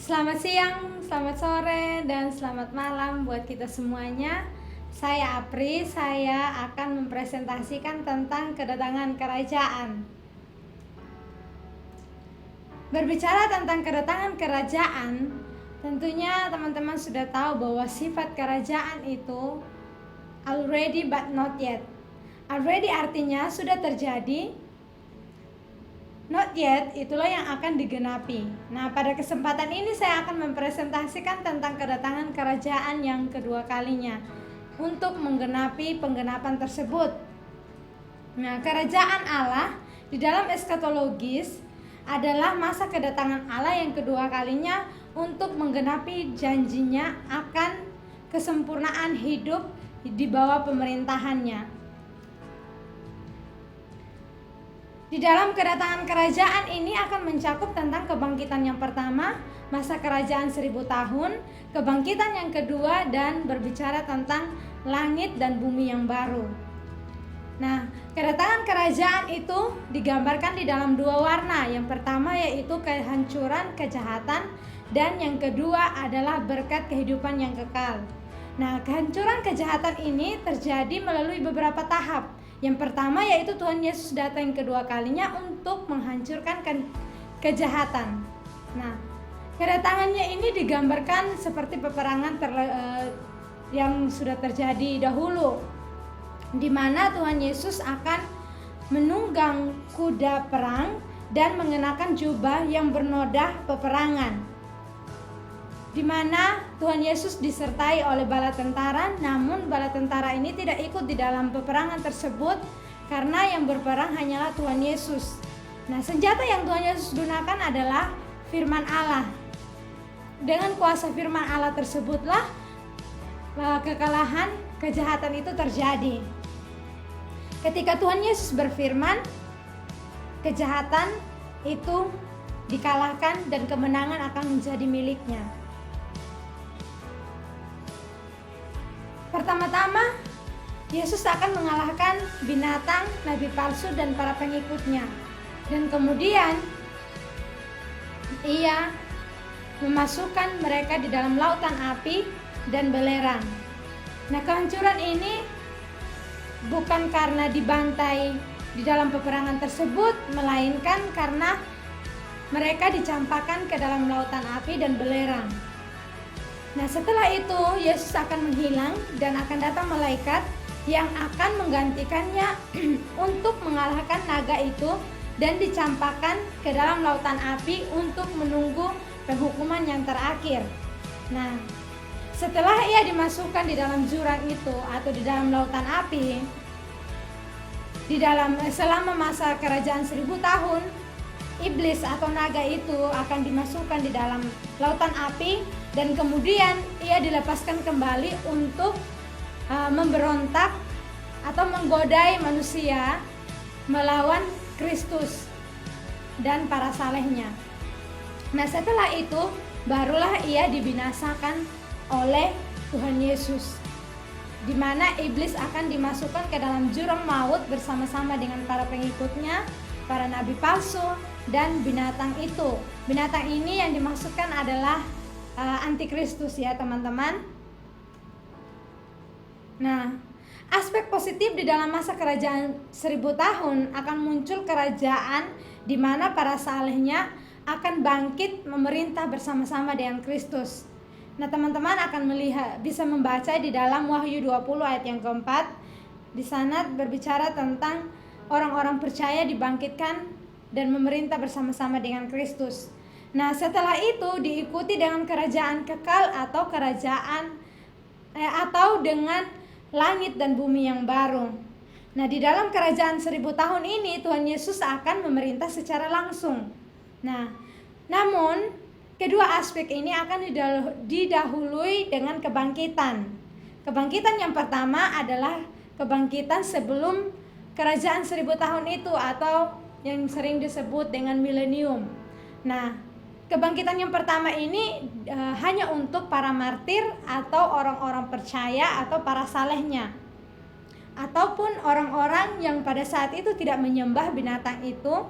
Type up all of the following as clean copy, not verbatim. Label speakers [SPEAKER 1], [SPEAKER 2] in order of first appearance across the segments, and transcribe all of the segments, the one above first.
[SPEAKER 1] Selamat siang, selamat sore, dan selamat malam buat kita semuanya. Saya Apri, saya akan mempresentasikan tentang kedatangan kerajaan. Berbicara tentang kedatangan kerajaan, tentunya teman-teman sudah tahu bahwa sifat kerajaan itu already but not yet. Already artinya sudah terjadi, not yet itulah yang akan digenapi. Nah, pada kesempatan ini saya akan mempresentasikan tentang kedatangan kerajaan yang kedua kalinya untuk menggenapi penggenapan tersebut. Nah, kerajaan Allah di dalam eskatologis adalah masa kedatangan Allah yang kedua kalinya untuk menggenapi janjinya akan kesempurnaan hidup di bawah pemerintahannya. Di dalam kedatangan kerajaan ini akan mencakup tentang kebangkitan yang pertama, masa kerajaan 1000 tahun, kebangkitan yang kedua, dan berbicara tentang langit dan bumi yang baru. Nah, kedatangan kerajaan itu digambarkan di dalam dua warna. Yang pertama yaitu kehancuran, kejahatan, dan yang kedua adalah berkat kehidupan yang kekal. Nah, kehancuran kejahatan ini terjadi melalui beberapa tahap. Yang pertama yaitu Tuhan Yesus datang kedua kalinya untuk menghancurkan kejahatan. Nah, kedatangannya ini digambarkan seperti peperangan yang sudah terjadi dahulu, di mana Tuhan Yesus akan menunggang kuda perang dan mengenakan jubah yang bernoda peperangan, di mana Tuhan Yesus disertai oleh bala tentara, namun bala tentara ini tidak ikut di dalam peperangan tersebut karena yang berperang hanyalah Tuhan Yesus. Nah, senjata yang Tuhan Yesus gunakan adalah firman Allah. Dengan kuasa firman Allah tersebutlah kekalahan kejahatan itu terjadi. Ketika Tuhan Yesus berfirman, kejahatan itu dikalahkan dan kemenangan akan menjadi miliknya. Pertama-tama, Yesus akan mengalahkan binatang, nabi palsu, dan para pengikutnya. Dan kemudian, Ia memasukkan mereka di dalam lautan api dan belerang. Nah, kehancuran ini bukan karena dibantai di dalam peperangan tersebut, melainkan karena mereka dicampakkan ke dalam lautan api dan belerang. Nah, setelah itu Yesus akan menghilang dan akan datang malaikat yang akan menggantikannya untuk mengalahkan naga itu dan dicampakkan ke dalam lautan api untuk menunggu penghukuman yang terakhir. Nah, setelah ia dimasukkan di dalam jurang itu atau di dalam lautan api, selama masa kerajaan 1000 tahun, iblis atau naga itu akan dimasukkan di dalam lautan api dan kemudian ia dilepaskan kembali untuk memberontak atau menggodai manusia melawan Kristus dan para salehnya. Nah, setelah itu barulah ia dibinasakan oleh Tuhan Yesus, di mana iblis akan dimasukkan ke dalam jurang maut bersama-sama dengan para pengikutnya, para nabi palsu, dan binatang itu. Binatang ini yang dimaksudkan adalah antikristus ya teman-teman. Nah, aspek positif di dalam masa kerajaan 1000 tahun akan muncul kerajaan di mana para salehnya akan bangkit memerintah bersama-sama dengan Kristus. Nah, teman-teman akan bisa membaca di dalam Wahyu 20 ayat yang keempat. Di sana berbicara tentang orang-orang percaya dibangkitkan dan memerintah bersama-sama dengan Kristus. Nah, setelah itu diikuti dengan kerajaan kekal atau atau dengan langit dan bumi yang baru. Nah, di dalam kerajaan 1000 tahun ini Tuhan Yesus akan memerintah secara langsung. Nah, namun kedua aspek ini akan didahului dengan kebangkitan. Kebangkitan yang pertama adalah kebangkitan sebelum kerajaan 1000 tahun itu atau yang sering disebut dengan milenium. Nah, kebangkitan yang pertama ini hanya untuk para martir atau orang-orang percaya atau para salehnya, ataupun orang-orang yang pada saat itu tidak menyembah binatang itu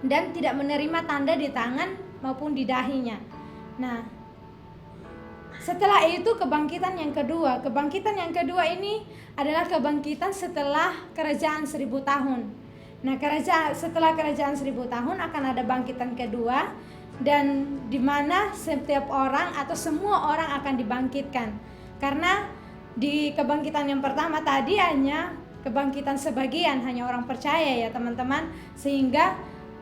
[SPEAKER 1] dan tidak menerima tanda di tangan maupun di dahinya. Nah, setelah itu kebangkitan yang kedua. Kebangkitan yang kedua ini adalah kebangkitan setelah kerajaan 1000 tahun. Nah, setelah kerajaan 1000 tahun akan ada bangkitan kedua, dan di mana setiap orang atau semua orang akan dibangkitkan. Karena di kebangkitan yang pertama tadi hanya kebangkitan sebagian, hanya orang percaya ya teman-teman, sehingga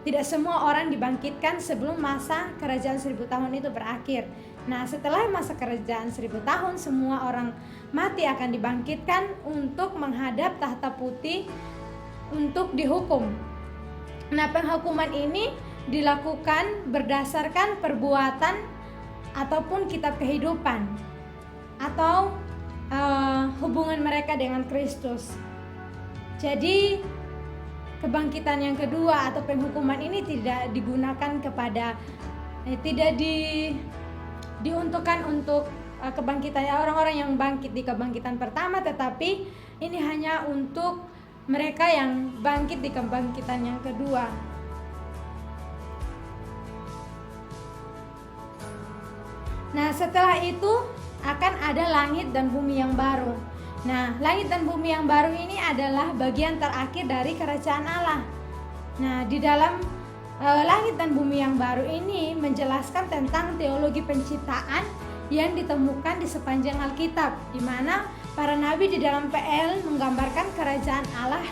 [SPEAKER 1] tidak semua orang dibangkitkan sebelum masa kerajaan 1000 tahun itu berakhir. Nah, setelah masa kerajaan 1000 tahun, semua orang mati akan dibangkitkan untuk menghadap tahta putih untuk dihukum. Nah, penghukuman ini dilakukan berdasarkan perbuatan ataupun kitab kehidupan atau hubungan mereka dengan Kristus. Jadi kebangkitan yang kedua atau penghukuman ini tidak digunakan kepada diuntukkan untuk kebangkitan orang-orang yang bangkit di kebangkitan pertama, tetapi ini hanya untuk mereka yang bangkit di kebangkitan yang kedua. Nah, setelah itu akan ada langit dan bumi yang baru. Nah, langit dan bumi yang baru ini adalah bagian terakhir dari kerajaan Allah. Nah, di dalam langit dan bumi yang baru ini menjelaskan tentang teologi penciptaan yang ditemukan di sepanjang Alkitab, di mana para nabi di dalam PL menggambarkan kerajaan Allah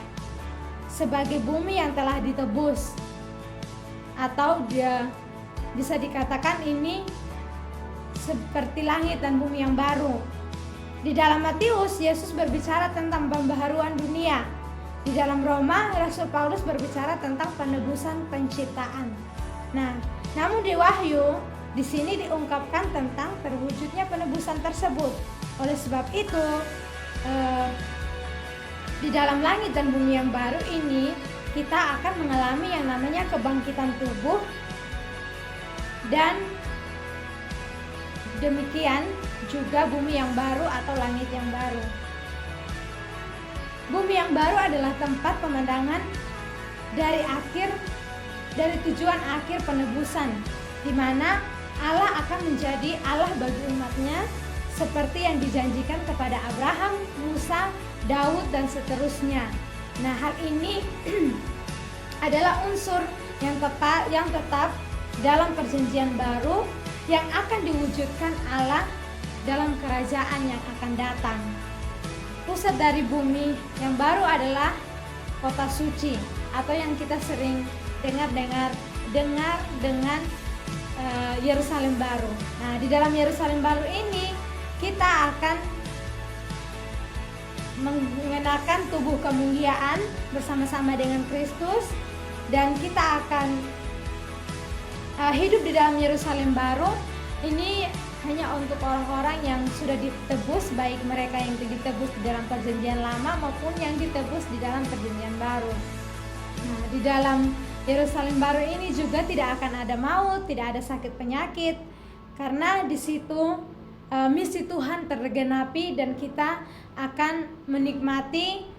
[SPEAKER 1] sebagai bumi yang telah ditebus, atau dia bisa dikatakan ini seperti langit dan bumi yang baru. Di dalam Matius, Yesus berbicara tentang pembaharuan dunia. Di dalam Roma, Rasul Paulus berbicara tentang penebusan penciptaan. Nah, namun di Wahyu di sini diungkapkan tentang terwujudnya penebusan tersebut. Oleh sebab itu, di dalam langit dan bumi yang baru ini kita akan mengalami yang namanya kebangkitan tubuh, dan demikian juga bumi yang baru atau langit yang baru. Bumi yang baru adalah tempat pemandangan dari tujuan akhir penebusan, di mana Allah akan menjadi Allah bagi umatnya seperti yang dijanjikan kepada Abraham, Musa, Daud, dan seterusnya. Nah, hal ini adalah unsur yang tetap dalam perjanjian baru yang akan diwujudkan Allah dalam kerajaan yang akan datang. Pusat dari bumi yang baru adalah kota suci, atau yang kita sering dengar dengan Yerusalem baru. Nah, di dalam Yerusalem baru ini kita akan mengenakan tubuh kemuliaan bersama-sama dengan Kristus, dan kita akan hidup di dalam Yerusalem baru. Ini hanya untuk orang-orang yang sudah ditebus, baik mereka yang ditebus di dalam perjanjian lama maupun yang ditebus di dalam perjanjian baru. Nah, di dalam Yerusalem baru ini juga tidak akan ada maut, tidak ada sakit penyakit, karena di situ misi Tuhan tergenapi dan kita akan menikmati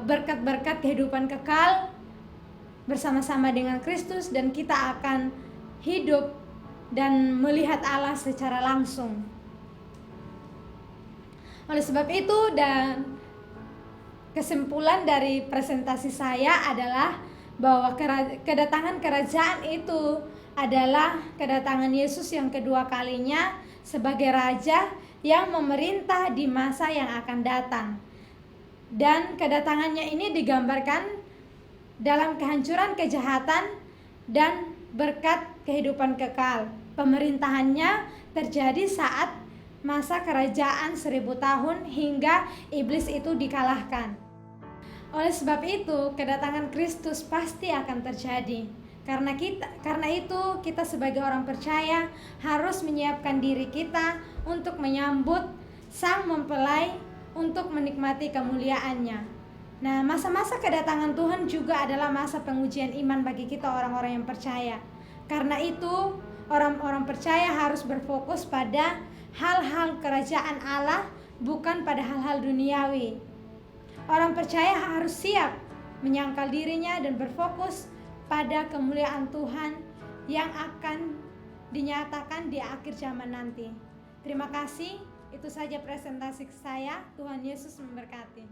[SPEAKER 1] berkat-berkat kehidupan kekal bersama-sama dengan Kristus, dan kita akan hidup dan melihat Allah secara langsung. Oleh sebab itu, dan kesimpulan dari presentasi saya adalah bahwa kedatangan kerajaan itu adalah kedatangan Yesus yang kedua kalinya sebagai Raja yang memerintah di masa yang akan datang. Dan kedatangannya ini digambarkan dalam kehancuran kejahatan dan berkat kehidupan kekal. Pemerintahannya terjadi saat masa kerajaan 1000 tahun hingga iblis itu dikalahkan. Oleh sebab itu, kedatangan Kristus pasti akan terjadi. Karena itu kita sebagai orang percaya harus menyiapkan diri kita untuk menyambut Sang Mempelai untuk menikmati kemuliaannya. Nah, masa-masa kedatangan Tuhan juga adalah masa pengujian iman bagi kita orang-orang yang percaya. Karena itu, orang-orang percaya harus berfokus pada hal-hal kerajaan Allah, bukan pada hal-hal duniawi. Orang percaya harus siap menyangkal dirinya dan berfokus pada kemuliaan Tuhan yang akan dinyatakan di akhir zaman nanti. Terima kasih, itu saja presentasi saya. Tuhan Yesus memberkati.